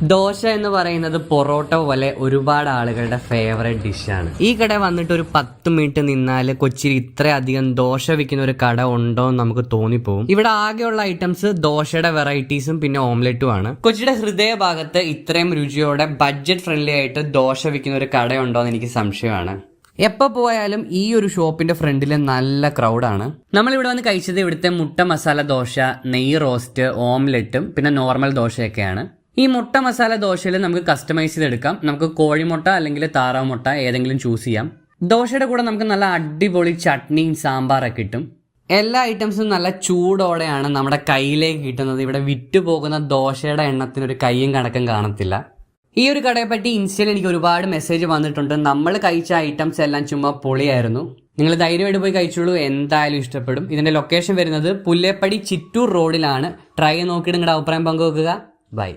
ദോശ എന്ന് പറയുന്നത് പൊറോട്ട പോലെ ഒരുപാട് ആളുകളുടെ ഫേവറേറ്റ് ഡിഷാണ്. ഈ കട വന്നിട്ട് ഒരു 10 മിനിറ്റ് നിന്നാൽ കൊച്ചിയിൽ ഇത്രയധികം ദോശ വിൽക്കുന്ന ഒരു കട ഉണ്ടോ എന്ന് നമുക്ക് തോന്നിപ്പോവും. ഇവിടെ ആകെയുള്ള ഐറ്റംസ് ദോശയുടെ വെറൈറ്റീസും പിന്നെ ഓംലെറ്റും ആണ്. കൊച്ചിയുടെ ഹൃദയഭാഗത്ത് ഇത്രയും രുചിയോടെ ബഡ്ജറ്റ് ഫ്രണ്ട്ലി ആയിട്ട് ദോശ വിൽക്കുന്ന ഒരു കടയുണ്ടോ എന്ന് എനിക്ക് സംശയമാണ്. എപ്പോൾ പോയാലും ഈ ഒരു ഷോപ്പിന്റെ ഫ്രണ്ടിൽ നല്ല ക്രൗഡാണ്. നമ്മളിവിടെ വന്ന് കഴിച്ചത് ഇവിടുത്തെ മുട്ട മസാല ദോശ, നെയ്യ് റോസ്റ്റ്, ഓംലെറ്റും പിന്നെ നോർമൽ ദോശയൊക്കെയാണ്. ഈ മുട്ട മസാല ദോശയിൽ നമുക്ക് കസ്റ്റമൈസ് ചെയ്തെടുക്കാം. നമുക്ക് കോഴിമുട്ട അല്ലെങ്കിൽ താറാവ് മുട്ട ഏതെങ്കിലും ചൂസ് ചെയ്യാം. ദോശയുടെ കൂടെ നമുക്ക് നല്ല അടിപൊളി ചട്നിയും സാമ്പാറൊക്കെ കിട്ടും. എല്ലാ ഐറ്റംസും നല്ല ചൂടോടെയാണ് നമ്മുടെ കയ്യിലേക്ക് കിട്ടുന്നത്. ഇവിടെ വിറ്റുപോകുന്ന ദോശയുടെ എണ്ണത്തിനൊരു കയ്യും കണക്കും കാണത്തില്ല. ഈ ഒരു കടയെ പറ്റി ഇൻസ്റ്റയിൽ എനിക്ക് ഒരുപാട് മെസ്സേജ് വന്നിട്ടുണ്ട്. നമ്മൾ കഴിച്ച ഐറ്റംസ് എല്ലാം ചുമ്മാ പൊളിയായിരുന്നു. നിങ്ങൾ ധൈര്യമായിട്ട് പോയി കഴിച്ചോളൂ, എന്തായാലും ഇഷ്ടപ്പെടും. ഇതിന്റെ ലൊക്കേഷൻ വരുന്നത് പുല്ലേപ്പടി ചിറ്റൂർ റോഡിലാണ്. ട്രൈ നോക്കിയിട്ട് നിങ്ങളുടെ അഭിപ്രായം പങ്കുവെക്കുക. ബൈ.